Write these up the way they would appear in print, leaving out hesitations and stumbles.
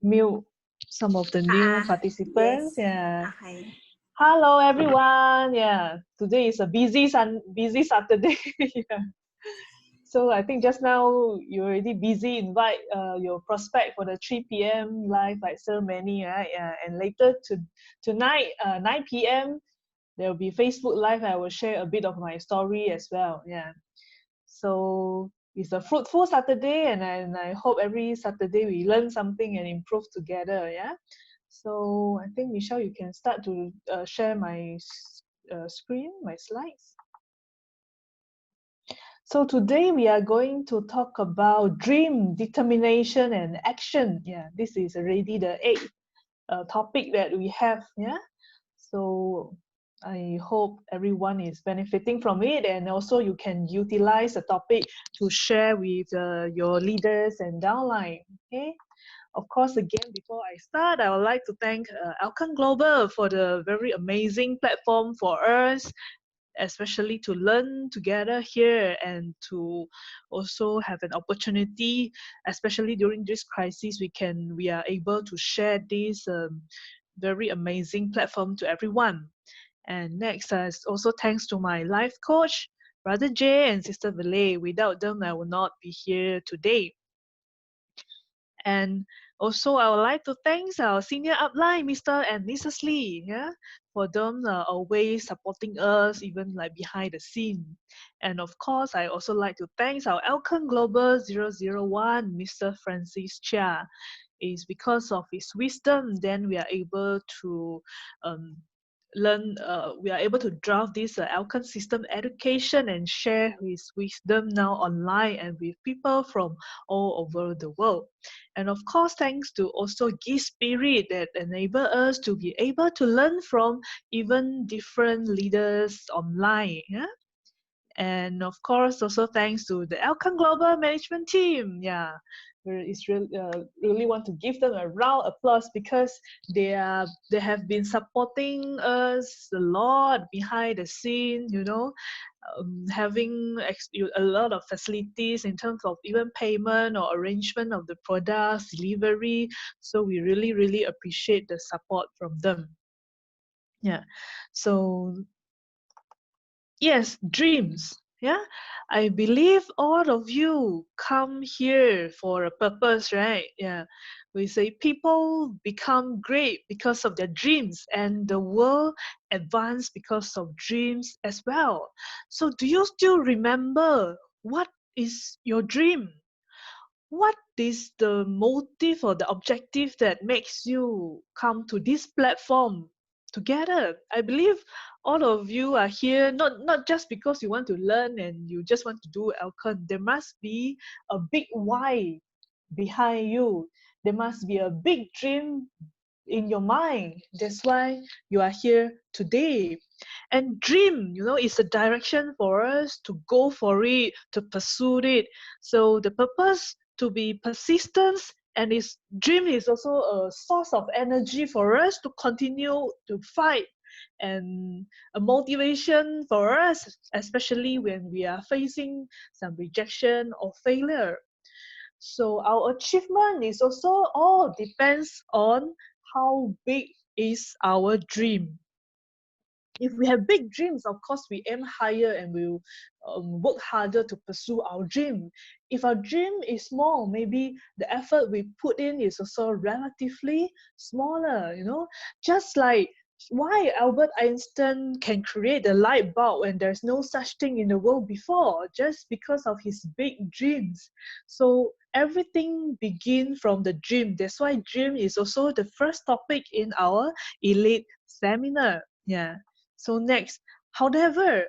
mute some of the new participants. Yes. Yeah. Hi. Hello, everyone. Yeah. Today is a busy Saturday. Yeah. So I think just now you're already busy. Invite your prospect for the 3 p.m. live like ceremony, right? Yeah. And later tonight, 9 p.m. there will be Facebook Live. I will share a bit of my story as well. Yeah. So it's a fruitful Saturday, and I hope every Saturday we learn something and improve together. Yeah. So I think Michelle, you can start to share my screen, my slides. So today we are going to talk about dream, determination, and action. Yeah, this is already the eighth topic that we have. Yeah. So I hope everyone is benefiting from it, and also you can utilize the topic to share with your leaders and downline. Okay. Of course, again, before I start, I would like to thank Elken Global for the very amazing platform for us, especially to learn together here and to also have an opportunity, especially during this crisis, we are able to share this very amazing platform to everyone. And next, also thanks to my life coach, Brother Jay and Sister Valet. Without them, I would not be here today. And also, I would like to thank our senior upline, Mr. and Mrs. Lee, yeah, for them always supporting us, even like behind the scene. And of course, I also like to thank our Elken Global 001, Mr. Francis Chia. It's because of his wisdom, then we are able to um, we are able to draft this Elken system education and share his wisdom now online and with people from all over the world. And of course, thanks to also Give Spirit that enable us to be able to learn from even different leaders online. Yeah? And of course, also thanks to the Elkan Global Management Team. Yeah, it's really want to give them a round of applause because they have been supporting us a lot behind the scene. You know, having a lot of facilities in terms of even payment or arrangement of the products, delivery. So we really appreciate the support from them. Yeah. So yes, dreams. Yeah, I believe all of you come here for a purpose, right? Yeah, we say people become great because of their dreams, and the world advance because of dreams as well. So, do you still remember what is your dream? What is the motive or the objective that makes you come to this platform together? I believe all of you are here not just because you want to learn and you just want to do Elcon. There must be a big why behind you. There must be a big dream in your mind. That's why you are here today. And dream, is a direction for us to go for it, to pursue it. So the purpose to be persistent, and his dream is also a source of energy for us to continue to fight, and a motivation for us, especially when we are facing some rejection or failure. So our achievement is also all depends on how big is our dream. If we have big dreams, of course we aim higher and we'll work harder to pursue our dream. If our dream is small, maybe the effort we put in is also relatively smaller. Just like why Albert Einstein can create a light bulb when there's no such thing in the world before, just because of his big dreams. So everything begins from the dream. That's why dream is also the first topic in our elite seminar. Yeah. So next, however,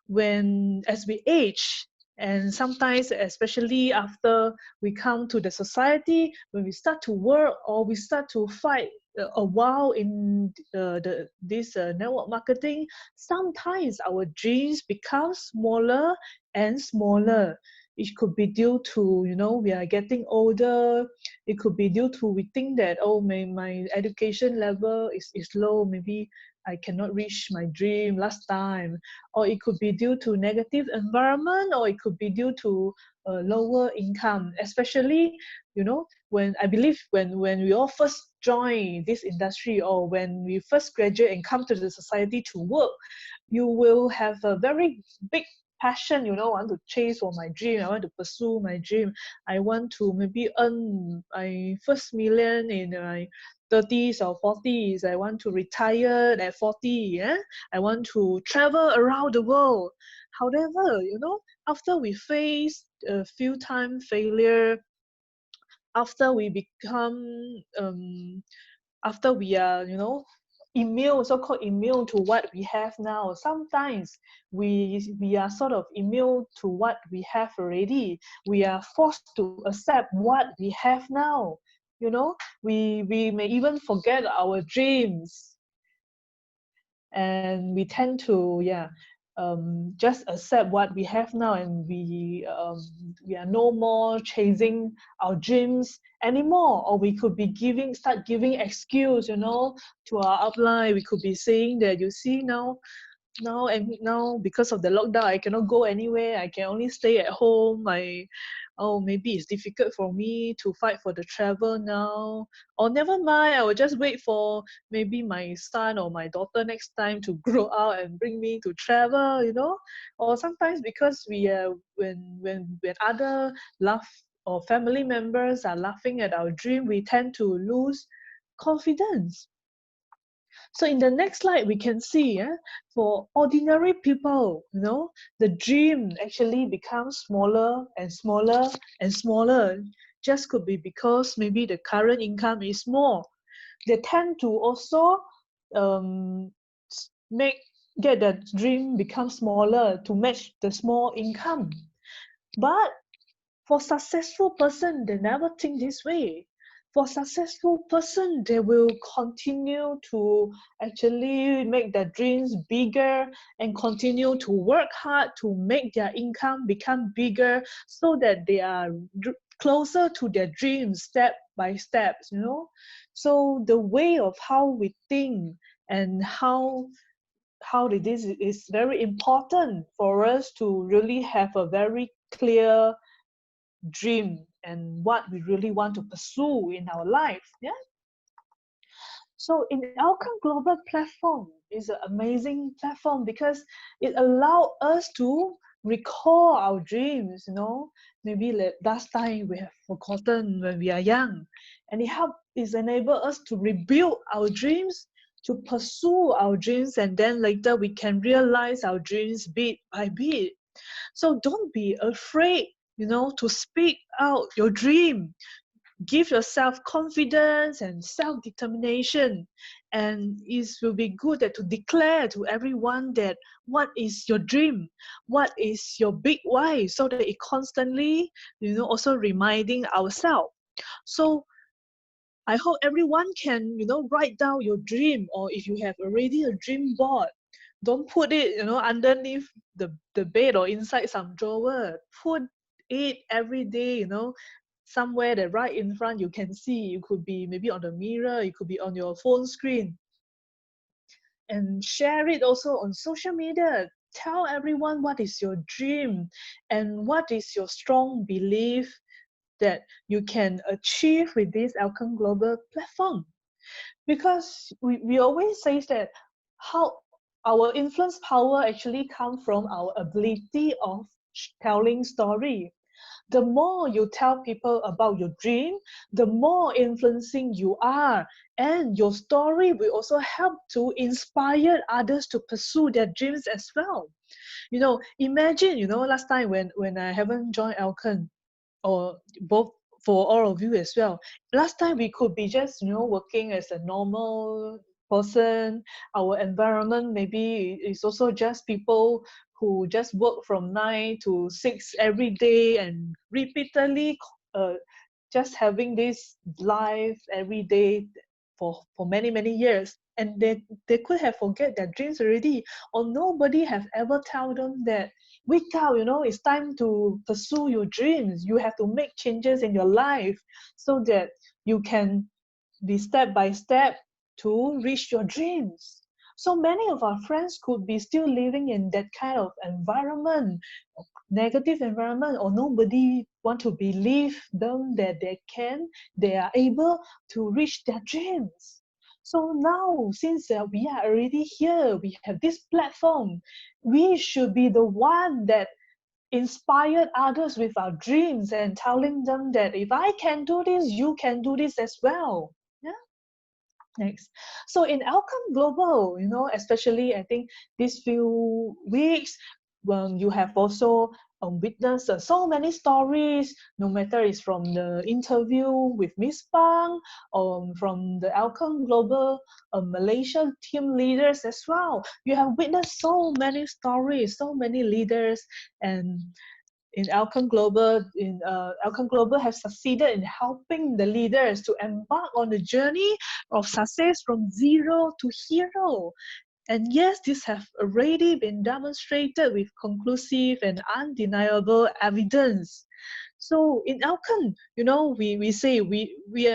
when as we age, and sometimes especially after we come to the society, when we start to work or we start to fight a while in this network marketing, sometimes our dreams become smaller and smaller. It could be due to, we are getting older. It could be due to we think that, oh, my education level is low. Maybe I cannot reach my dream last time, or it could be due to negative environment, or it could be due to lower income, especially, you know, when I believe when we all first join this industry, or when we first graduate and come to the society to work, you will have a very big passion, you know, I want to chase for my dream, I want to pursue my dream, I want to maybe earn my first million in my 30s or 40s, I want to retire at 40, yeah? I want to travel around the world. However, you know, after we face a few time failure, after we become after we are, you know, immune, so-called immune to what we have now, sometimes we are sort of immune to what we have already, we are forced to accept what we have now, you know, we may even forget our dreams, and we tend to, yeah, just accept what we have now, and we are no more chasing our dreams anymore, or we could be start giving excuse, you know, to our upline. We could be saying that, you see, now because of the lockdown, I cannot go anywhere, I can only stay at home, maybe it's difficult for me to fight for the travel now, or never mind, I will just wait for maybe my son or my daughter next time to grow out and bring me to travel, you know. Or sometimes because we when other laugh, or family members are laughing at our dream, we tend to lose confidence. So in the next slide, we can see, for ordinary people, you know, the dream actually becomes smaller and smaller and smaller. Just could be because maybe the current income is more. They tend to also um, make get the dream become smaller to match the small income. But for successful person, they never think this way. For successful person, they will continue to actually make their dreams bigger and continue to work hard to make their income become bigger, so that they are closer to their dreams step by step, you know. So the way of how we think and how this is very important for us to really have a very clear dream and what we really want to pursue in our life. Yeah. So in Elken Global Platform is an amazing platform because it allows us to recall our dreams, you know. Maybe last time we have forgotten when we are young, and it enable us to rebuild our dreams, to pursue our dreams, and then later we can realize our dreams bit by bit. So don't be afraid, you know, to speak out your dream. Give yourself confidence and self-determination. And it will be good that to declare to everyone that what is your dream, what is your big why, so that it constantly, you know, also reminding ourselves. So I hope everyone can, you know, write down your dream, or if you have already a dream board, don't put it, you know, underneath the bed or inside some drawer. Put it every day, you know, somewhere that right in front you can see. It could be maybe on the mirror, it could be on your phone screen. And share it also on social media. Tell everyone what is your dream and what is your strong belief that you can achieve with this Elken Global platform. Because we always say that how our influence power actually comes from our ability of telling story. The more you tell people about your dream, the more influencing you are. And your story will also help to inspire others to pursue their dreams as well. You know, imagine, you know, last time when I haven't joined Elken, or both for all of you as well. Last time we could be just, you know, working as a normal person. Our environment maybe is also just people who just work from 9 to 6 every day and repeatedly uh, just having this life every day for many years, and they could have forget their dreams already, or nobody have ever tell them that wake up, you know, it's time to pursue your dreams, you have to make changes in your life so that you can be step by step to reach your dreams. So many of our friends could be still living in that kind of environment, negative environment, or nobody want to believe them that they are able to reach their dreams. So now, since we are already here, we have this platform, we should be the one that inspired others with our dreams and telling them that if I can do this, you can do this as well. Yeah. Next. So in Elken Global, especially I think these few weeks, you have also witnessed so many stories, no matter it's from the interview with Miss Pang or from the Elken Global Malaysia team leaders as well. You have witnessed so many stories, so many leaders, and in Elken Global have succeeded in helping the leaders to embark on the journey of success from zero to hero. And yes, this have already been demonstrated with conclusive and undeniable evidence. So in Elken, we say we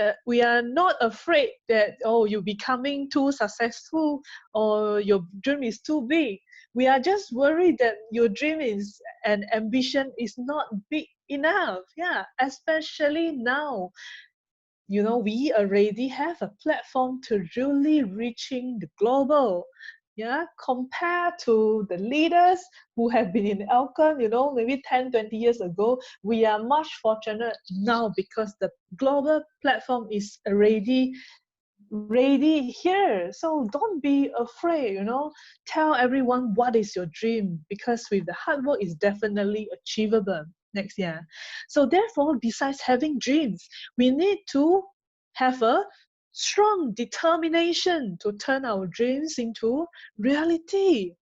are not afraid that you're becoming too successful or your dream is too big. We are just worried that your dream is and ambition is not big enough. Yeah, especially now, we already have a platform to really reaching the global. Yeah, compared to the leaders who have been in Elken, maybe 10, 20 years ago, we are much fortunate now because the global platform is already ready here. So don't be afraid, tell everyone what is your dream, because with the hard work is definitely achievable. Next year. So therefore, besides having dreams, we need to have a strong determination to turn our dreams into reality.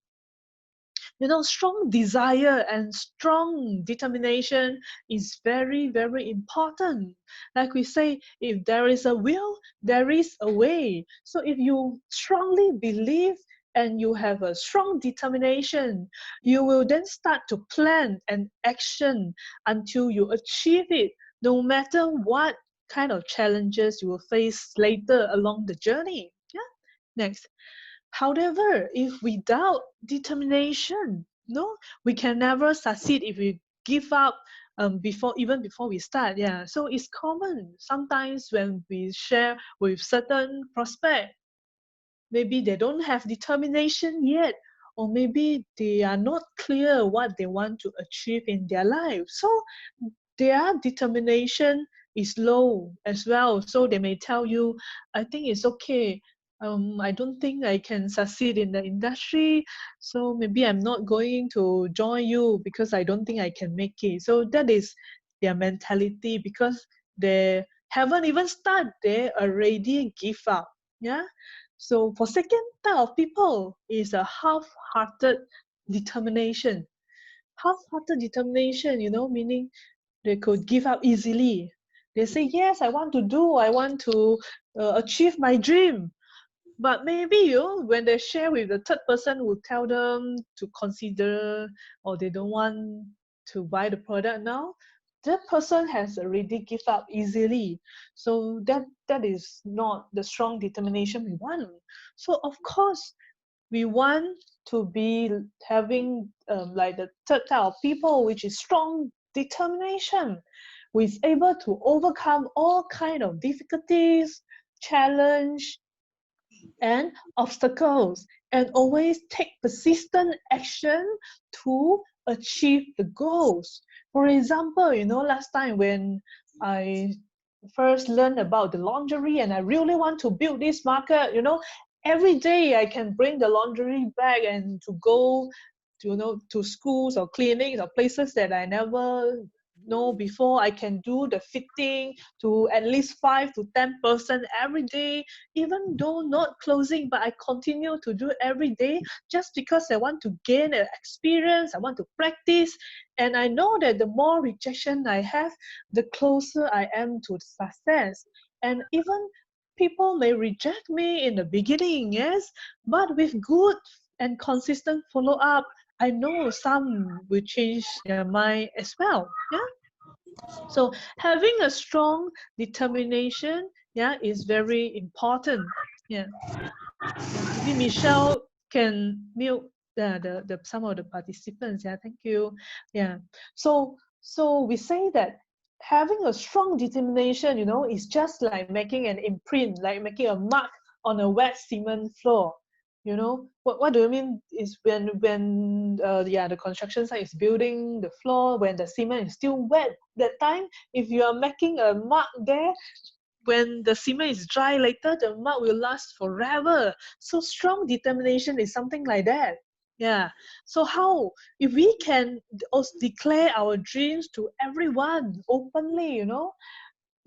Strong desire and strong determination is very, very important. Like we say, if there is a will, there is a way. So if you strongly believe and you have a strong determination, you will then start to plan and action until you achieve it, no matter what kind of challenges you will face later along the journey. Yeah. Next. However, if without determination, no, we can never succeed if we give up before we start. Yeah, so it's common sometimes when we share with certain prospect, maybe they don't have determination yet, or maybe they are not clear what they want to achieve in their life. So their determination is low as well. So they may tell you, I think it's okay. I don't think I can succeed in the industry. So maybe I'm not going to join you because I don't think I can make it. So that is their mentality, because they haven't even started, they already give up. Yeah. So for second type of people is a half-hearted determination. Half-hearted determination, meaning they could give up easily. They say, yes, I want to achieve my dream. But maybe when they share with the third person who tell them to consider, or they don't want to buy the product now, that person has already give up easily. So that is not the strong determination we want. So of course, we want to be having like the third type of people, which is strong determination, who is able to overcome all kind of difficulties, challenge, and obstacles, and always take persistent action to achieve the goals. For example, last time when I first learned about the laundry and I really want to build this market, every day I can bring the laundry bag and to go to schools or clinics or places that I never know before. I can do the fitting to at least 5 to 10% every day, even though not closing, but I continue to do every day just because I want to gain an experience, I want to practice. And I know that the more rejection I have, the closer I am to success. And even people may reject me in the beginning, yes, but with good and consistent follow-up, I know some will change their mind as well. Yeah. So having a strong determination, yeah, is very important. Yeah. Yeah, maybe Michelle can mute the some of the participants. Yeah, thank you. Yeah. So we say that having a strong determination, is just like making an imprint, like making a mark on a wet cement floor. What do you mean is when the construction site is building the floor, when the cement is still wet, that time if you are making a mark there, when the cement is dry later, the mark will last forever. So strong determination is something like that. Yeah. So how, if we can also declare our dreams to everyone openly,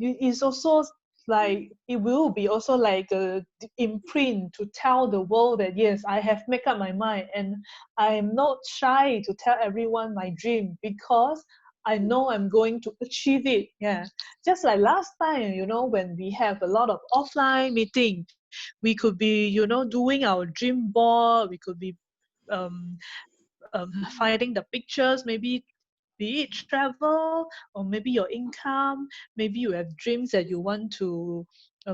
it's also like, it will be also like a imprint to tell the world that yes, I have made up my mind, and I am not shy to tell everyone my dream, because I know I'm going to achieve it. Yeah. Just like last time, when we have a lot of offline meeting, we could be, doing our dream board. We could be um, finding the pictures, maybe be it travel, or maybe your income. Maybe you have dreams that you want to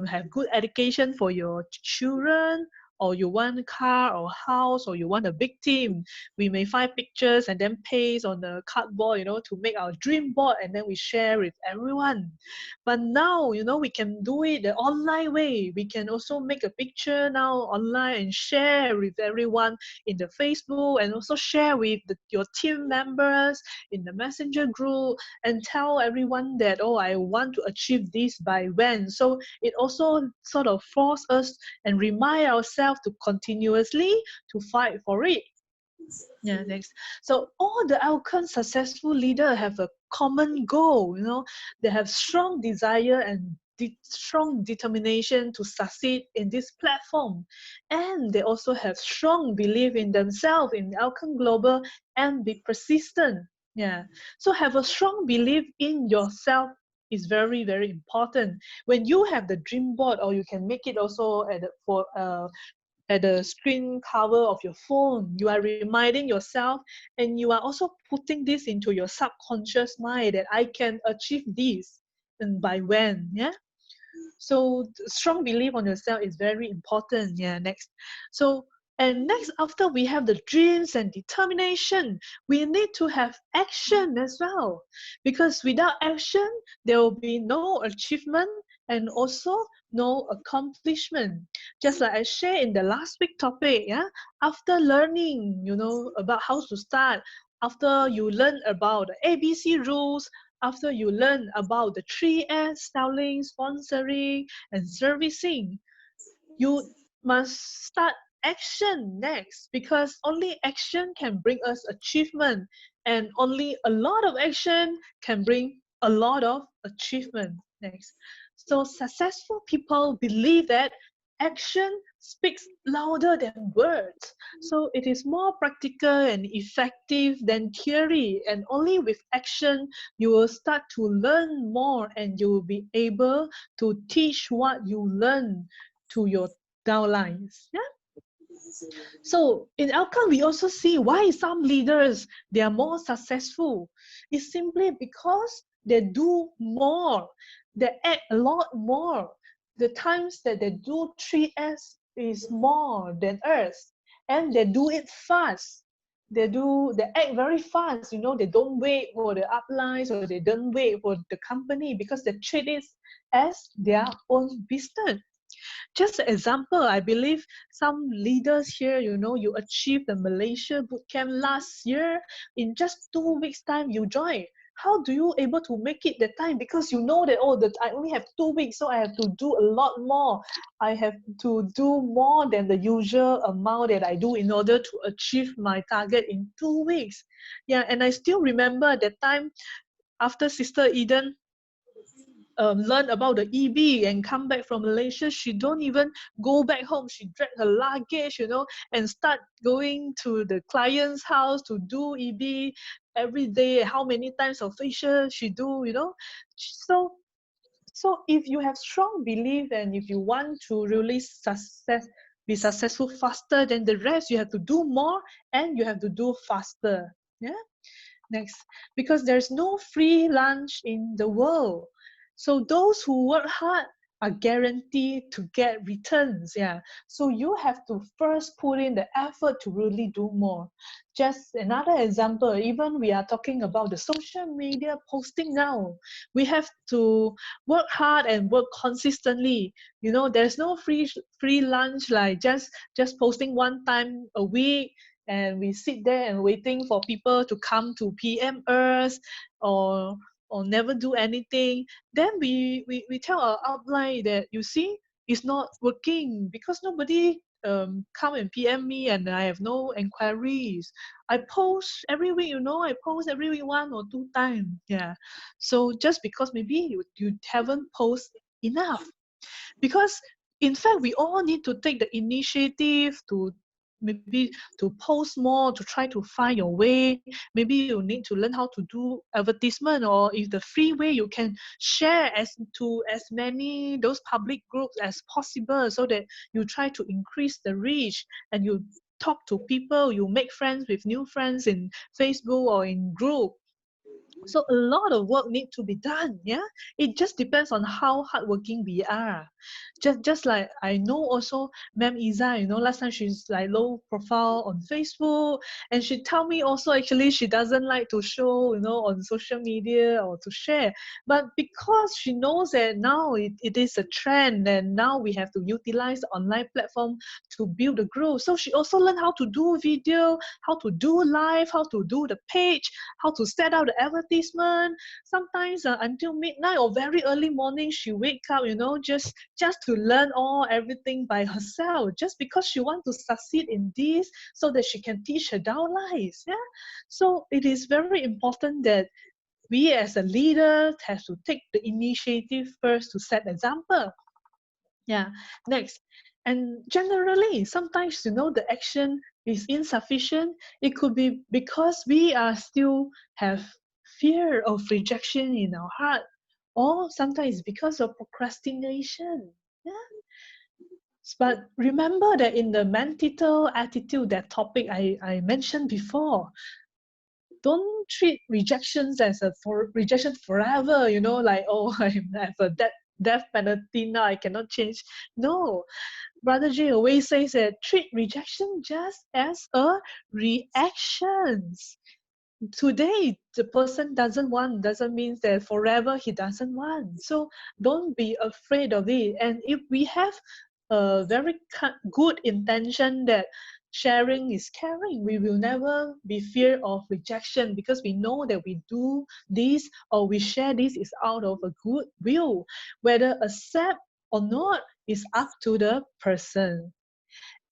have good education for your children, or you want a car or house, or you want a big team. We may find pictures and then paste on the cardboard, to make our dream board, and then we share with everyone. But now, we can do it the online way. We can also make a picture now online and share with everyone in the Facebook, and also share with your team members in the messenger group, and tell everyone that, oh, I want to achieve this by when. So it also sort of force us and remind ourselves to continuously to fight for it. Yeah, next. So all the Elken successful leader have a common goal. They have strong desire and strong determination to succeed in this platform, and they also have strong belief in themselves in Elken Global, and be persistent. Yeah. So have a strong belief in yourself is very, very important. When you have the dream board, or you can make it also at the screen cover of your phone, you are reminding yourself, and you are also putting this into your subconscious mind that I can achieve this, and by when. Yeah. So strong belief on yourself is very important. Yeah, next. So, and next, after we have the dreams and determination, we need to have action as well, because without action there will be no achievement, and also no accomplishment. Just like I shared in the last week topic. Yeah, after learning, about how to start, after you learn about the ABC rules, after you learn about the 3S: selling, sponsoring, and servicing, you must start action next, because only action can bring us achievement, and only a lot of action can bring a lot of achievement next. So successful people believe that action speaks louder than words. So it is more practical and effective than theory, and only with action you will start to learn more, and you will be able to teach what you learn to your downlines. Yeah. So in outcome, we also see why some leaders, they are more successful. It's simply because they do more, they act a lot more. The times that they do 3S is more than us, and they do it fast. They act very fast. They don't wait for the uplines, or they don't wait for the company, because they treat it as their own business. Just an example, I believe some leaders here, you achieved the Malaysia bootcamp last year. In just 2 weeks time, you join. How do you able to make it that time? Because you know that, oh, that I only have 2 weeks, so I have to do a lot more. I have to do more than the usual amount that I do in order to achieve my target in 2 weeks. Yeah, and I still remember that time after Sister Eden learn about the EB and come back from Malaysia, she don't even go back home. She dragged her luggage, and start going to the client's house to do EB every day. How many times of facial she do. So, if you have strong belief, and if you want to really be successful faster than the rest, you have to do more, and you have to do faster. Yeah. Next, because there's no free lunch in the world. So those who work hard are guaranteed to get returns. Yeah. So you have to first put in the effort to really do more. Just another example, even we are talking about the social media posting now, we have to work hard and work consistently. You know, there's no free lunch, like just posting one time a week and we sit there and waiting for people to come to PM us, or never do anything. Then we tell our upline that, you see, it's not working because nobody come and PM me and I have no inquiries. I post every week, you know, I post every week 1 or 2 times. Yeah. So just because maybe you haven't post enough, because in fact we all need to take the initiative to maybe to post more, to try to find your way. Maybe you need to learn how to do advertisement, or if the free way, you can share as many those public groups as possible, so that you try to increase the reach and you talk to people, you make friends with new friends in Facebook or in group. So a lot of work need to be done. Yeah, it just depends on how hardworking we are. Just like I know also Ma'am Iza, you know, last time she's like low profile on Facebook, and she tell me also actually she doesn't like to show, you know, on social media or to share. But because she knows that now it is a trend, and now we have to utilize the online platform to build the growth. So she also learned how to do video, how to do live, how to do the page, how to set out the advertisement. Sometimes until midnight or very early morning, she wake up, you know, just to learn everything by herself, just because she want to succeed in this, so that she can teach her downlines. Yeah. So it is very important that we as a leader have to take the initiative first to set example. Yeah. Next, and generally, sometimes, you know, the action is insufficient. It could be because we are still have fear of rejection in our heart, or sometimes because of procrastination. Yeah. But remember that in the man-title attitude, that topic I mentioned before, don't treat rejections as rejection forever, you know, like, oh, I have a death penalty now, I cannot change. No, Brother J always says that treat rejection just as a reactions. Today the person doesn't want doesn't mean that forever he doesn't want. So don't be afraid of it. And if we have a very good intention that sharing is caring, we will never be fear of rejection, because we know that we do this or we share this is out of a good will. Whether accept or not is up to the person.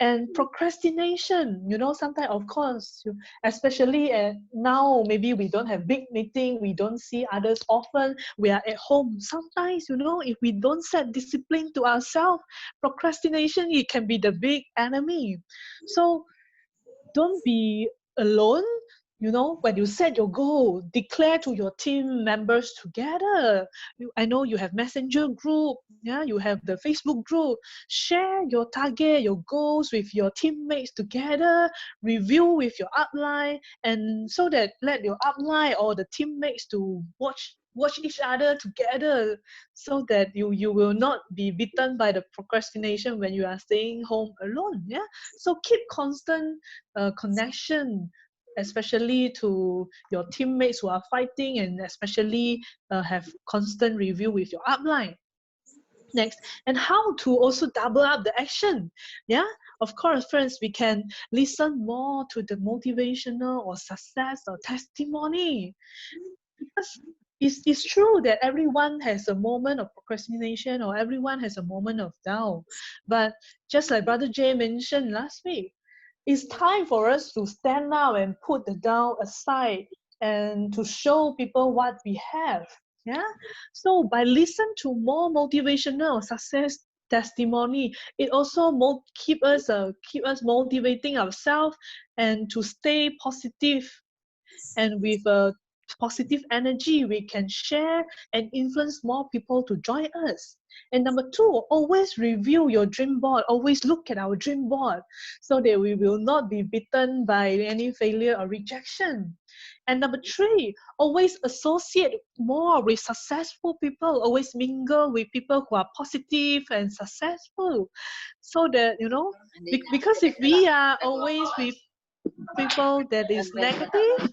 And procrastination, you know, sometimes, of course, especially now, maybe we don't have big meeting, we don't see others often, we are at home. Sometimes, you know, if we don't set discipline to ourselves, procrastination, it can be the big enemy. So don't be alone. You know, when you set your goal, declare to your team members together. I know you have messenger group, yeah, you have the Facebook group. Share your target, your goals with your teammates together. Review with your upline, and so that let your upline or the teammates to watch each other together, so that you will not be bitten by the procrastination when you are staying home alone. Yeah. So keep constant connection, especially to your teammates who are fighting, and especially have constant review with your upline. Next, and how to also double up the action. Yeah, of course, friends, we can listen more to the motivational or success or testimony, because it's true that everyone has a moment of procrastination, or everyone has a moment of doubt. But just like Brother Jay mentioned last week, it's time for us to stand up and put the doubt aside, and to show people what we have. Yeah. So by listen to more motivational success testimony, it also keep us motivating ourselves, and to stay positive, and with positive energy, we can share and influence more people to join us. And number two, always review your dream board. Always look at our dream board so that we will not be bitten by any failure or rejection. And number three, always associate more with successful people. Always mingle with people who are positive and successful. So that, because if we are always with people that is negative,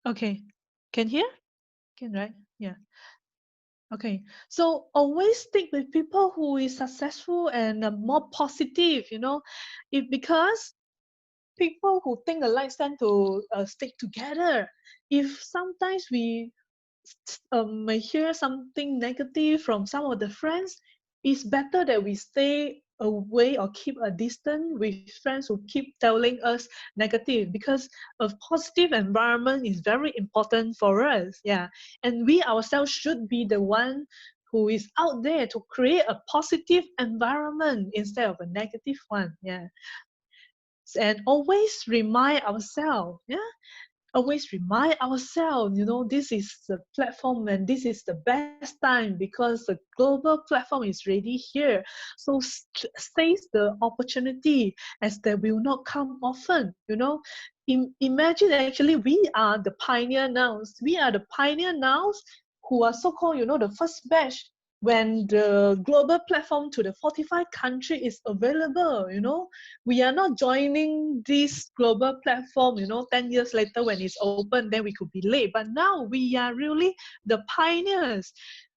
okay, can hear? Can, right? Yeah. Okay. So always stick with people who is successful and more positive, if because people who think alike tend to stick together. If sometimes we may hear something negative from some of the friends, it's better that we stay away or keep a distance with friends who keep telling us negative, because a positive environment is very important for us. Yeah. And we ourselves should be the one who is out there to create a positive environment instead of a negative one. Yeah. And always remind ourselves, yeah, always remind ourselves, this is the platform and this is the best time because the global platform is ready here. So seize the opportunity, as they will not come often. Imagine, actually, we are the pioneer nows. We are the pioneer nows who are so-called, the first batch when the global platform to the 45 country is available. We are not joining this global platform 10 years later when it's open, then we could be late. But now we are really the pioneers.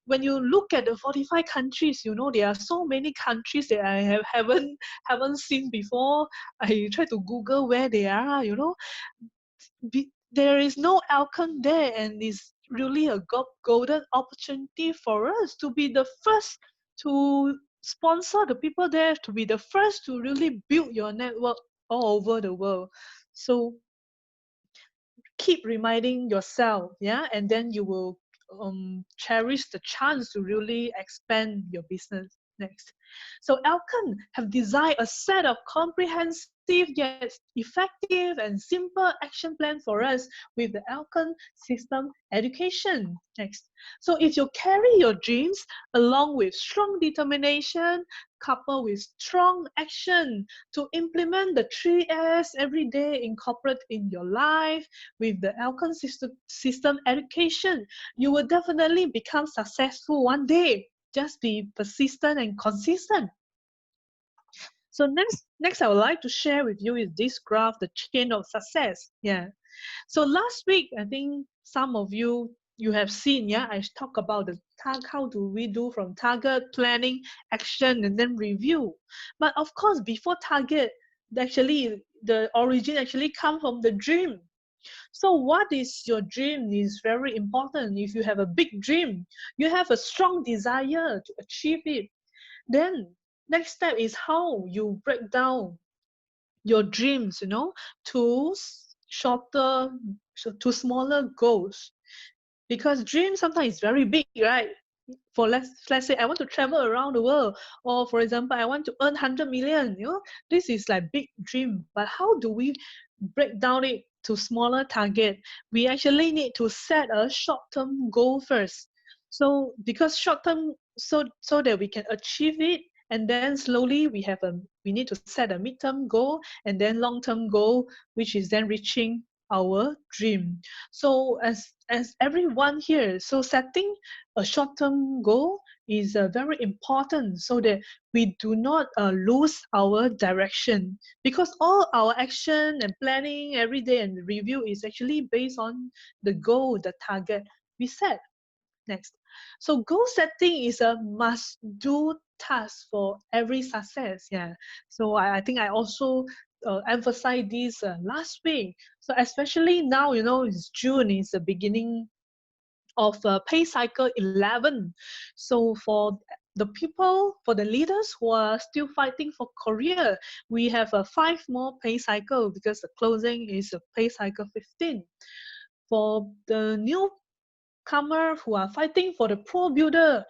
When you look at the 45 countries, there are so many countries that I haven't seen before. I try to Google where they are. There is no Elken there, and it's really a golden opportunity for us to be the first to sponsor the people there, to be the first to really build your network all over the world. So keep reminding yourself, yeah, and then you will cherish the chance to really expand your business next. So Elken have designed a set of comprehensive yet effective and simple action plan for us with the Elken system education next. So if you carry your dreams along with strong determination, coupled with strong action to implement the 3S every day, incorporate in your life with the Elken system education, you will definitely become successful one day. Just be persistent and consistent. So next I would like to share with you is this graph, the chain of success. Yeah. So last week, I think some of you have seen, yeah, I talk about the how do we do from target, planning, action, and then review. But of course, before target, actually the origin actually come from the dream. So what is your dream is very important. If you have a big dream, you have a strong desire to achieve it. Then next step is how you break down your dreams, to shorter, to smaller goals. Because dream sometimes is very big, right? For let's say I want to travel around the world, or for example, I want to earn 100 million. This is like big dream. But how do we break down it to smaller target? We actually need to set a short-term goal first. So because short-term, so that we can achieve it, and then slowly we need to set a midterm goal and then long-term goal, which is then reaching our dream. So as everyone here, so setting a short-term goal is very important so that we do not lose our direction, because all our action and planning every day and review is actually based on the goal, the target we set. Next. So goal setting is a must-do task for every success. Yeah. So I think I also emphasized this last week. So especially now, it's June, it's the beginning of pay cycle 11. So for the leaders who are still fighting for career, we have a 5 more pay cycle because the closing is a pay cycle 15. For the newcomer who are fighting for the pro builder,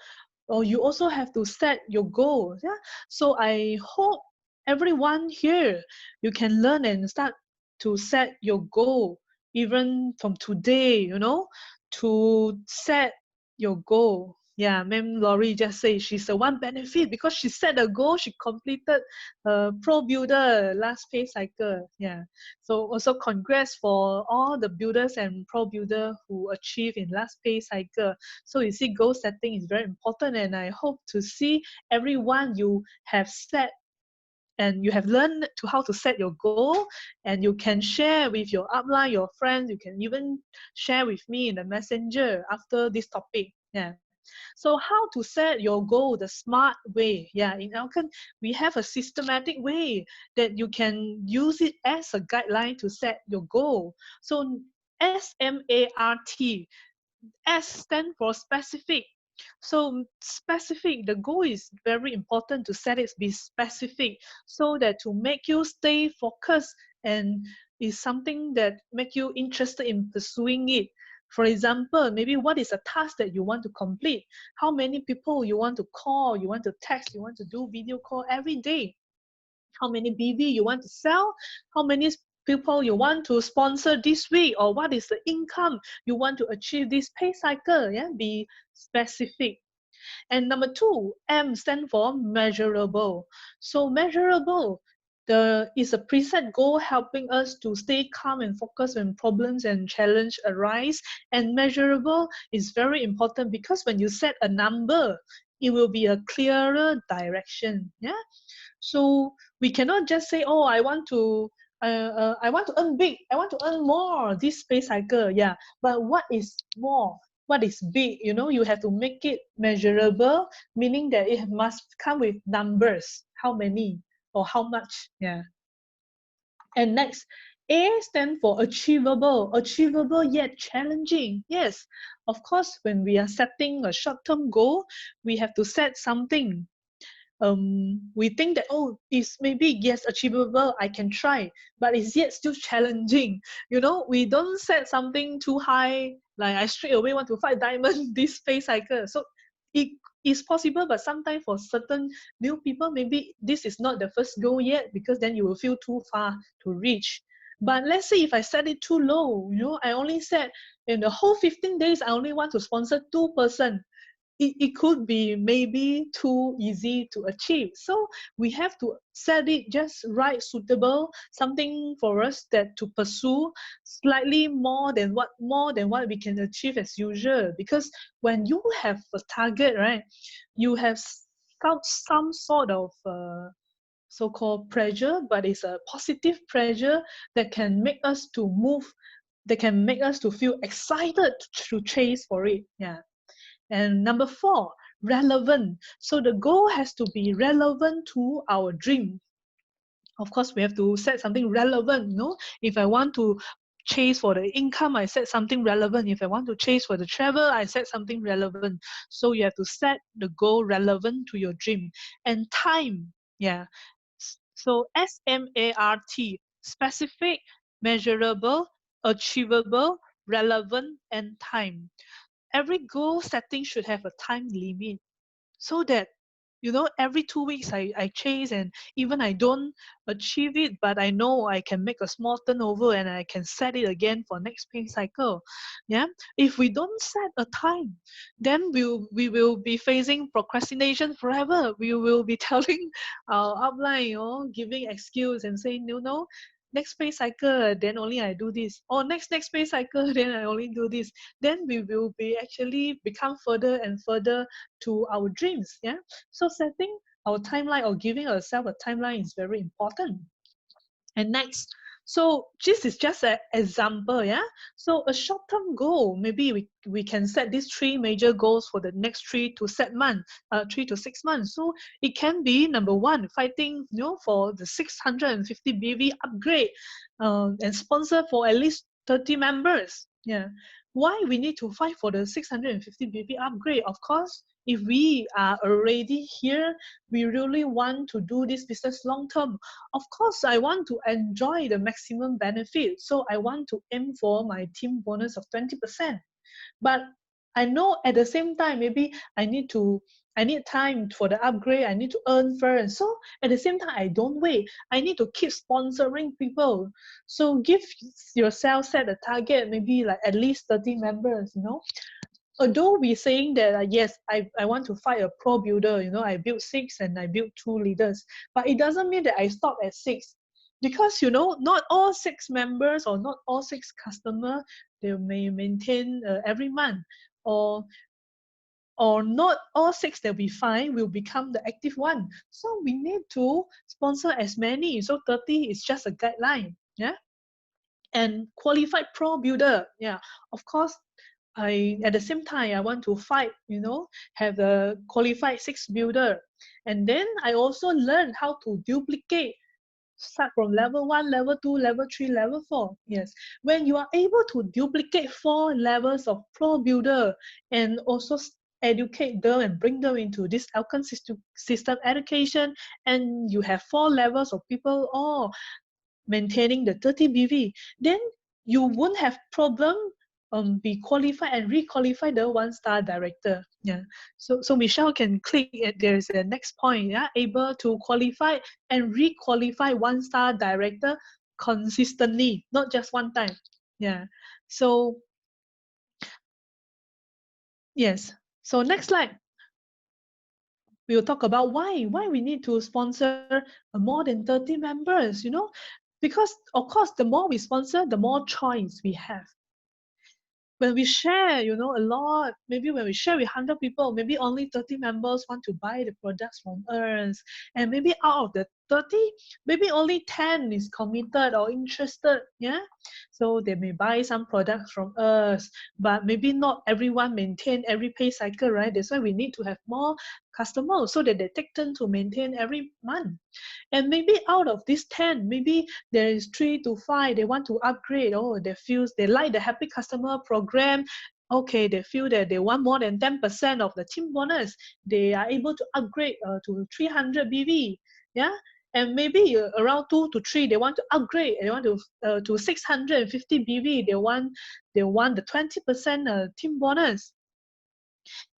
or you also have to set your goals. Yeah. So I hope everyone here, you can learn and start to set your goal even from today, to set your goal. Yeah, Ma'am Laurie just say she's the one benefit because she set a goal, she completed pro builder last pay cycle. Yeah. So also congrats for all the builders and pro builder who achieved in last pay cycle. So you see, goal setting is very important, and I hope to see everyone you have set and you have learned to how to set your goal, and you can share with your upline, your friends. You can even share with me in the messenger after this topic. Yeah. So how to set your goal the smart way? Yeah, in Elken, we have a systematic way that you can use it as a guideline to set your goal. So SMART, S stand for specific. So specific, the goal is very important to set it be specific so that to make you stay focused and is something that make you interested in pursuing it. For example, maybe what is a task that you want to complete? How many people you want to call, you want to text, you want to do video call every day? How many BV you want to sell, how many people you want to sponsor this week, or what is the income you want to achieve this pay cycle. Yeah, be specific. And number two, M stand for measurable. So measurable, the is a preset goal helping us to stay calm and focus when problems and challenge arise. And measurable is very important because when you set a number, it will be a clearer direction. Yeah. So we cannot just say, oh, I want to earn big, I want to earn more this pay cycle. Yeah, but what is more? What is big? You have to make it measurable, meaning that it must come with numbers. How many or how much? Yeah. And next, A stands for achievable yet challenging. Yes, of course, when we are setting a short-term goal, we have to set something we think that, oh, it's maybe yes achievable, I can try, but it's yet still challenging. We don't set something too high, like I straight away want to fight diamond this pay cycle. So it is possible, but sometimes for certain new people, maybe this is not the first goal yet, because then you will feel too far to reach. But let's say if I set it too low, I only set in the whole 15 days, I only want to sponsor 2%. It could be maybe too easy to achieve. So we have to set it just right, suitable, something for us that to pursue slightly more than what we can achieve as usual. Because when you have a target, right, you have some sort of so-called pressure, but it's a positive pressure that can make us to move, that can make us to feel excited to chase for it. Yeah. And number four, relevant. So the goal has to be relevant to our dream. Of course, we have to set something relevant. If I want to chase for the income, I set something relevant. If I want to chase for the travel, I set something relevant. So you have to set the goal relevant to your dream. And time, yeah. So SMART, specific, measurable, achievable, relevant, and time. Every goal setting should have a time limit so that every 2 weeks I chase, and even I don't achieve it, but I know I can make a small turnover and I can set it again for next pay cycle. Yeah. If we don't set a time, then we will be facing procrastination forever. We will be telling our upline, giving excuse and saying, next pay cycle then only I do this, or next pay cycle then I only do this. Then we will be actually become further and further to our dreams. Yeah. So setting our timeline or giving ourselves a timeline is very important. And next, so this is just an example. Yeah. So a short-term goal, maybe we can set these three major goals for the next 3 to 6 months. So it can be number one, fighting for the 650 BV upgrade, and sponsor for at least 30 members. Yeah. Why we need to fight for the 650 BV upgrade? Of course, if we are already here, we really want to do this business long term. Of course, I want to enjoy the maximum benefit. So I want to aim for my team bonus of 20%. But I know at the same time, maybe I need to I need time for the upgrade. I need to earn first. So at the same time, I don't wait. I need to keep sponsoring people. So give yourself, set a target, maybe like at least 30 members, Although we're saying that, yes, I want to fight a pro builder, I built 6 and I built 2 leaders. But it doesn't mean that I stop at 6. Because, not all 6 members or not all 6 customers, they may maintain every month. Or not all 6 that we find will become the active one. So we need to sponsor as many. So 30 is just a guideline. Yeah. And qualified pro builder. Yeah. Of course, at the same time I want to fight, have a qualified 6 builder. And then I also learned how to duplicate, start from level 1, level 2, level 3, level 4. Yes. When you are able to duplicate 4 levels of pro builder and also educate them and bring them into this Elken system education, and you have 4 levels of people all maintaining the 30 BV, then you won't have problem be qualified and re-qualify the 1-star director. Yeah. So Michelle can click it. There's a next point. Yeah, able to qualify and re-qualify 1-star director consistently, not just one time. Yeah. So yes. So next slide, we will talk about why we need to sponsor more than 30 members. Because of course, the more we sponsor, the more choice we have. When we share, a lot, maybe when we share with 100 people, maybe only 30 members want to buy the products from us. And maybe out of the 30, maybe only 10 is committed or interested. Yeah. So they may buy some products from us, but maybe not everyone maintain every pay cycle, right? That's why we need to have more customers so that they take turn to maintain every month. And maybe out of these 10, maybe there is 3 to 5, they want to upgrade. Oh, they like the happy customer program. Okay, they feel that they want more than 10% of the team bonus. They are able to upgrade to 300 BV. Yeah. And maybe around 2 to 3, they want to upgrade. They want to 650 BV. They want the 20% team bonus.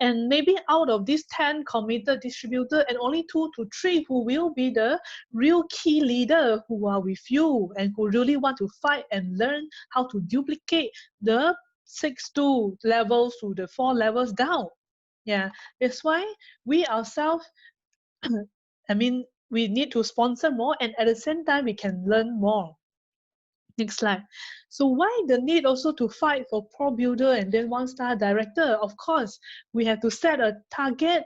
And maybe out of these 10 committed distributors, and only 2 to 3 who will be the real key leader who are with you and who really want to fight and learn how to duplicate the 6 to levels to the 4 levels down. Yeah, that's why we ourselves, we need to sponsor more, and at the same time, we can learn more. Next slide. So why the need also to fight for pro builder and then 1-star director? Of course, we have to set a target.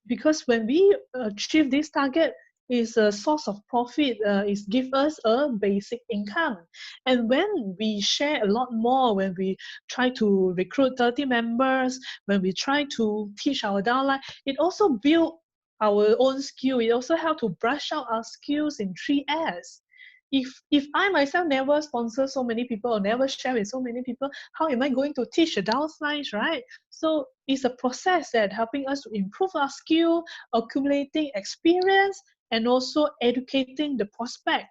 Because when we achieve this target, is a source of profit. Is give us a basic income. And when we share a lot more, when we try to recruit 30 members, when we try to teach our downline, it also build our own skill. It also help to brush out our skills in 3S. If I myself never sponsor so many people or never share with so many people, how am I going to teach the downlines, right? So it's a process that helping us to improve our skill, accumulating experience, and also educating the prospect.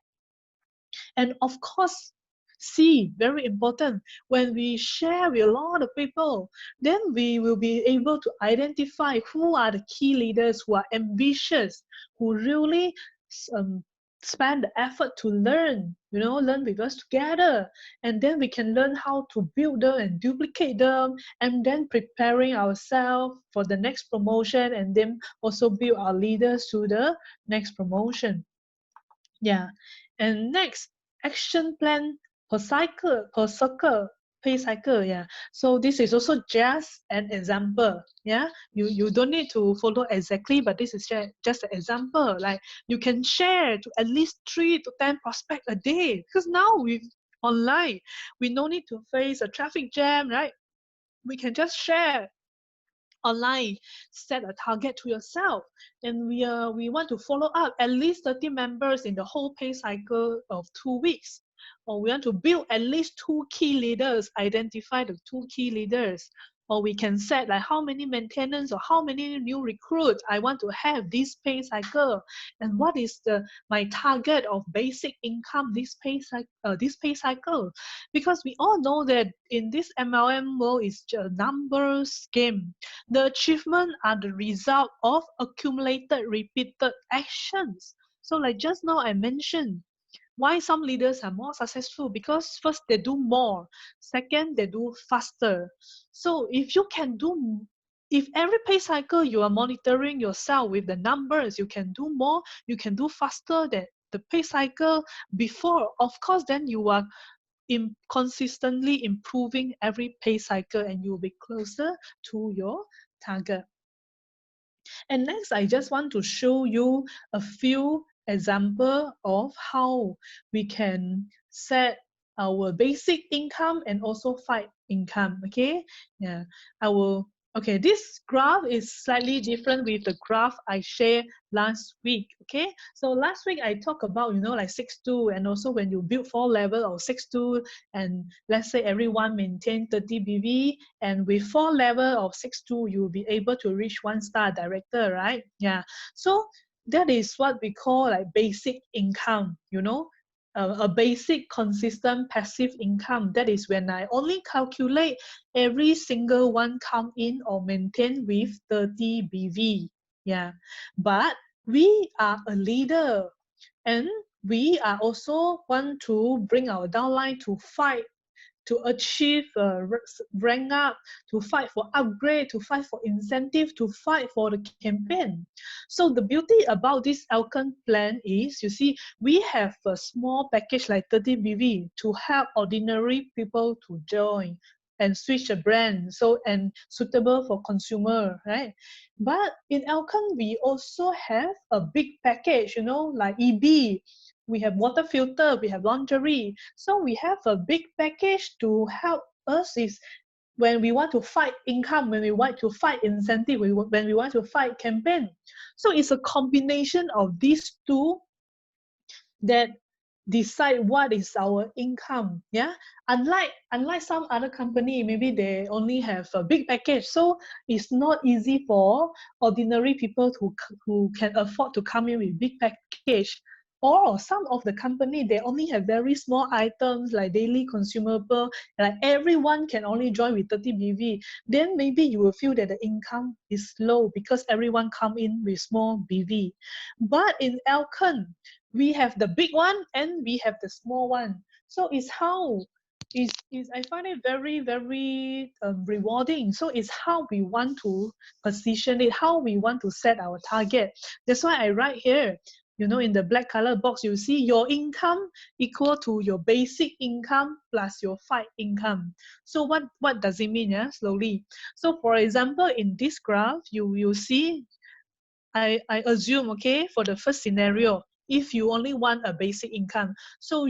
And of course, very important, when we share with a lot of people, then we will be able to identify who are the key leaders who are ambitious, who really spend the effort to learn with us together. And then we can learn how to build them and duplicate them, and then preparing ourselves for the next promotion, and then also build our leaders to the next promotion. Yeah. And next, action plan per circle, pay cycle. Yeah. So this is also just an example. Yeah. You don't need to follow exactly, but this is just an example. Like you can share to at least 3 to 10 prospects a day, because now we online, we no need to face a traffic jam, right? We can just share online, set a target to yourself, and we want to follow up at least 30 members in the whole pay cycle of 2 weeks, or we want to build at least 2 key leaders, identify the 2 key leaders. or we can set like how many maintenance or how many new recruits I want to have this pay cycle, and what is my target of basic income this pay cycle. Because we all know that in this MLM world is a numbers game. The achievement are the result of accumulated repeated actions. So like just now I mentioned, why some leaders are more successful? Because first they do more, second they do faster. So if you can do, if every pay cycle you are monitoring yourself with the numbers, you can do more, you can do faster than the pay cycle before, of course then you are consistently improving every pay cycle and you'll be closer to your target. And next, I just want to show you a few examples of how we can set our basic income and also fight income. Okay, yeah, I will. Okay, this graph is slightly different with the graph I shared last week. Okay, so last week I talked about, you know, like 6-2, and also when you build 4 level of 6-2, and let's say everyone maintain 30 BV, and with 4 level of 6-2, you'll be able to reach 1-star director, right? Yeah, so that is what we call like basic income, you know, a basic consistent passive income. That is when I only calculate every single one come in or maintain with 30 BV. Yeah, but we are a leader, and we are also want to bring our downline to fight, to achieve rank up, to fight for upgrade, to fight for incentive, to fight for the campaign. So the beauty about this Elken plan is, you see, we have a small package like 30 BV to help ordinary people to join and switch a brand, so and suitable for consumer, right? But in Elken, we also have a big package, you know, like EB, we have water filter, we have laundry. So we have a big package to help us is when we want to fight income, when we want to fight incentive, when we want to fight campaign. So it's a combination of these two that decide what is our income. Yeah, unlike some other company, maybe they only have a big package, so it's not easy for ordinary people who can afford to come in with big package. Or some of the company, they only have very small items like daily consumable, like everyone can only join with 30 BV. Then maybe you will feel that the income is low because everyone come in with small BV. But in Elken, we have the big one and we have the small one. So it's how is I find it very, very rewarding. So it's how we want to position it, how we want to set our target. That's why I write here, you know, in the black color box, you see your income equal to your basic income plus your fight income. So what does it mean? Yeah, slowly. So for example, in this graph, you will see, I assume, okay, for the first scenario, if you only want a basic income, so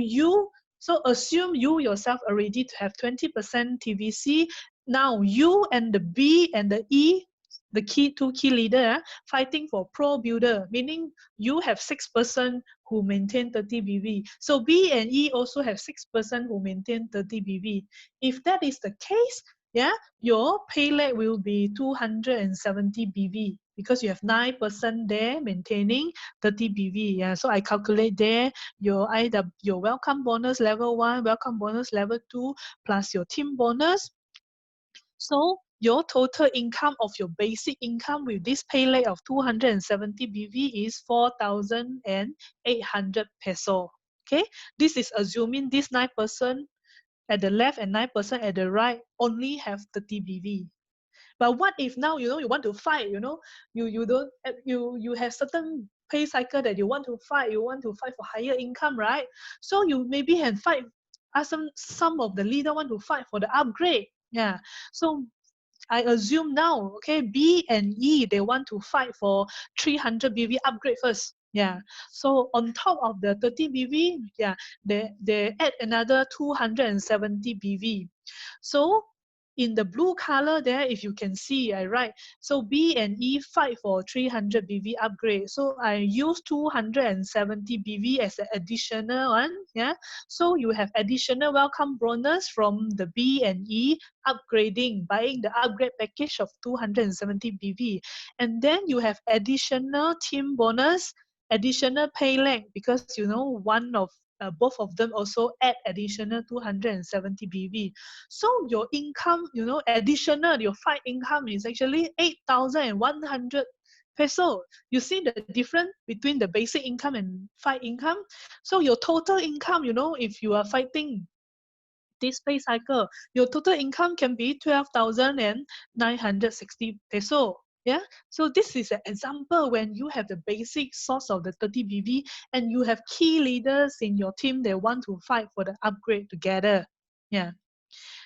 assume you yourself already to have 20% TVC. Now you and the B and the E, the two key leader, fighting for pro builder, meaning you have 6% who maintain 30 BV. So B and E also have 6% who maintain 30 BV. If that is the case, yeah, your pay lag will be 270 BV because you have 9% there maintaining 30 BV. Yeah, so I calculate there your welcome bonus level 1, welcome bonus level 2, plus your team bonus. So your total income of your basic income with this pay lag of 270 BV is 4,800 peso. Okay, this is assuming this 9% at the left and 9% at the right only have 30 BV. But what if now, you know, you want to fight, you know, you don't you have certain pay cycle that you want to fight, for higher income, right? So you maybe can fight, some of the leader want to fight for the upgrade. Yeah, so I assume now, okay, B and E, they want to fight for 300 BV upgrade first. Yeah, so on top of the 30 BV, yeah, they add another 270 BV. So in the blue color there, if you can see, I write, so B and E fight for 300 BV upgrade. So I use 270 BV as an additional one. Yeah. So you have additional welcome bonus from the B and E upgrading, buying the upgrade package of 270 BV. And then you have additional team bonus, additional pay lag, because you know one of both of them also add additional 270 BV. So your income, you know, additional, your fight income is actually 8,100 peso. You see the difference between the basic income and fight income? So your total income, you know, if you are fighting this pay cycle, your total income can be 12,960 peso. Yeah, so this is an example when you have the basic source of the 30 BV and you have key leaders in your team that want to fight for the upgrade together. Yeah.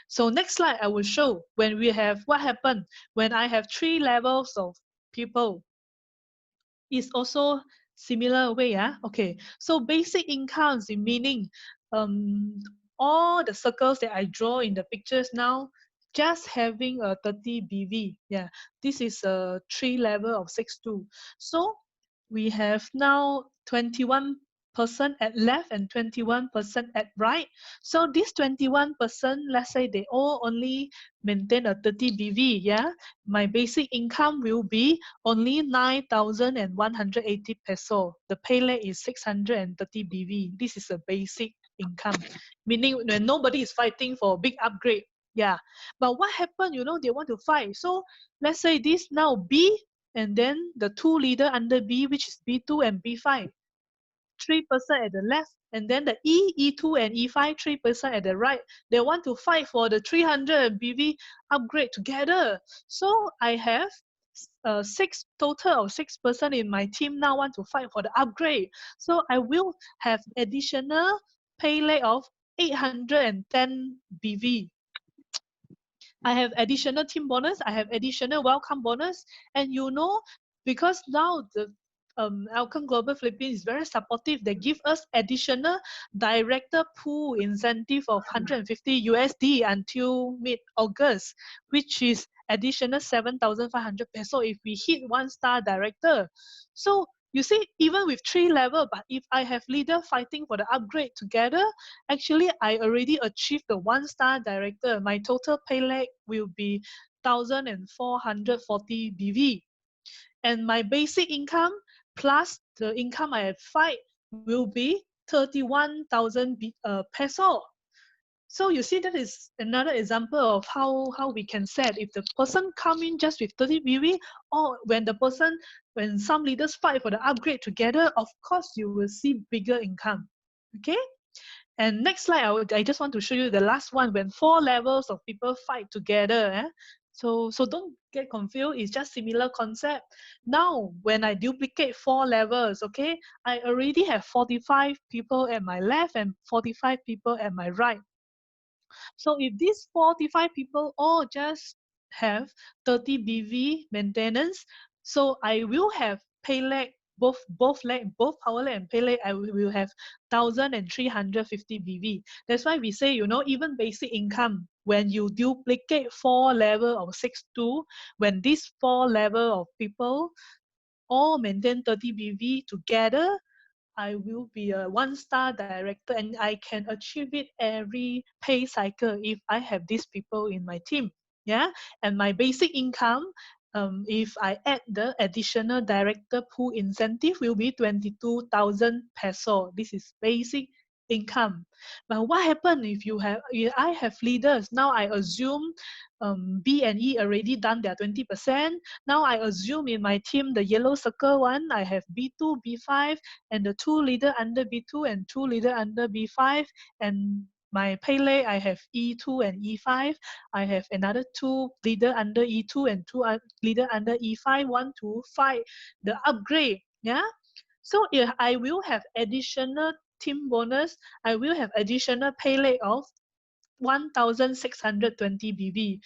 So next slide, I will show when we have what happened when I have 3 levels of people. It's also similar way. Okay, so basic incomes in meaning all the circles that I draw in the pictures now, just having a 30 BV. Yeah, this is a 3 level of 6-2. So we have now 21% at left and 21% at right. So this 21%, let's say they all only maintain a 30 BV. Yeah, my basic income will be only 9,180 peso. The pay rate is 630 BV. This is a basic income, meaning when nobody is fighting for big upgrade. Yeah, but what happened? You know, they want to fight. So let's say this now B, and then the 2 leader under B, which is B2 and B5. 3% at the left, and then the E2 and E5, 3% at the right. They want to fight for the 300 BV upgrade together. So I have six total of 6% in my team now want to fight for the upgrade. So I will have additional pay rate of 810 BV. I have additional team bonus, I have additional welcome bonus, and you know, because now the Elken Global Philippines is very supportive. They give us additional director pool incentive of 150 USD until mid-August, which is additional 7,500 peso if we hit 1-star director. So you see, even with 3 level, but if I have leader fighting for the upgrade together, actually I already achieved the 1-star director. My total pay lag will be 1,440 BV. And my basic income plus the income I have fight will be 31,000 peso. So you see, that is another example of how we can set. If the person come in just with 30 BV, or when some leaders fight for the upgrade together, of course you will see bigger income. Okay. And next slide, I just want to show you the last one, when 4 levels of people fight together. So don't get confused, it's just similar concept. Now, when I duplicate 4 levels, okay, I already have 45 people at my left and 45 people at my right. So if these 45 people all just have 30 BV maintenance, so I will have pay lag, both power lag and pay lag, I will have 1,350 BV. That's why we say, you know, even basic income, when you duplicate 4 level of 6-2, when these 4 level of people all maintain 30 BV together, I will be a 1-star director and I can achieve it every pay cycle if I have these people in my team. Yeah, and my basic income, if I add the additional director pool incentive, will be 22,000 peso. This is basic income. But what happens if I have leaders? Now I assume B and E already done their 20%. Now I assume in my team, the yellow circle one, I have B2, B5, and the 2 leader under B2 and 2 leader under B5, and my Pele, I have E2 and E5. I have another 2 leader under E2 and 2 leader under E5, 1 to 5, the upgrade. Yeah. So if I will have additional team bonus, I will have additional Pele of 1,620 BV.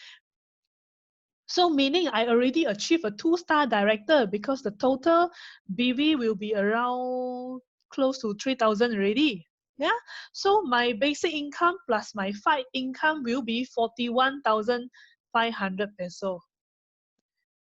So meaning I already achieved a 2-star director, because the total BV will be around close to 3,000 already. Yeah. So my basic income plus my fight income will be 41,000 500 peso.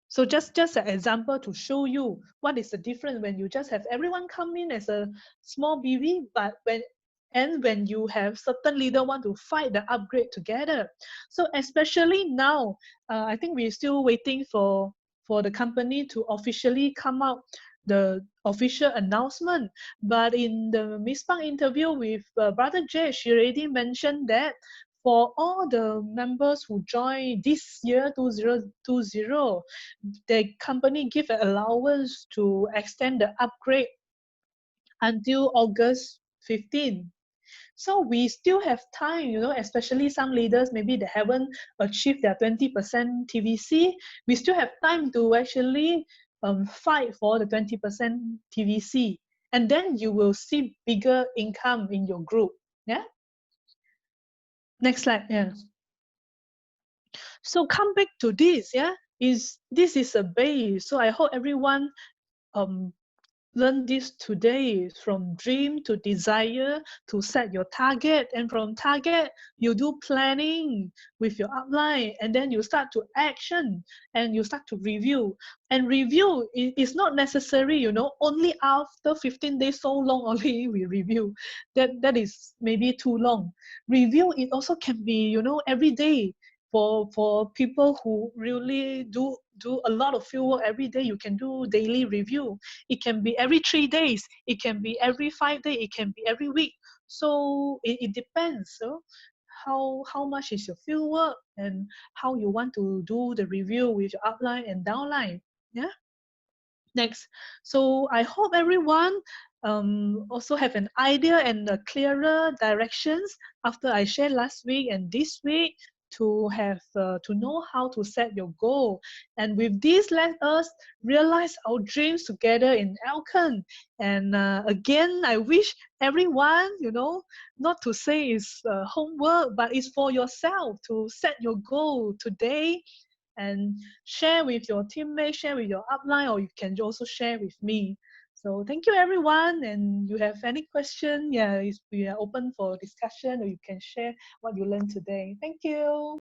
So just an example to show you what is the difference when you just have everyone come in as a small BV, but when you have certain leader want to fight the upgrade together. So especially now, I think we're still waiting for the company to officially come out the official announcement. But in the Miss Pang interview with Brother Jay, she already mentioned that for all the members who join this year 2020, the company give an allowance to extend the upgrade until August 15. So we still have time, especially some leaders, maybe they haven't achieved their 20% TVC. We still have time to actually fight for the 20% TVC. And then you will see bigger income in your group. Yeah. Next slide. Yeah. So come back to this. Yeah. This is a base. So I hope everyone um learn this today, from dream to desire, to set your target, and from target you do planning with your outline, and then you start to action, and you start to review. And review is not necessary, only after 15 days. So long only we review, that is maybe too long. Review, it also can be, every day. For people who really do a lot of field work every day, you can do daily review. It can be every 3 days, it can be every 5 days, it can be every week. So it depends. So how much is your field work, and how you want to do the review with your upline and downline. Yeah. Next. So I hope everyone also have an idea and a clearer directions after I shared last week and this week, to have to know how to set your goal. And with this, let us realize our dreams together in Elken. And again, I wish everyone, not to say it's homework, but it's for yourself to set your goal today, and share with your teammates, share with your upline, or you can also share with me. So thank you, everyone. And you have any question, yeah, we are open for discussion, or you can share what you learned today. Thank you.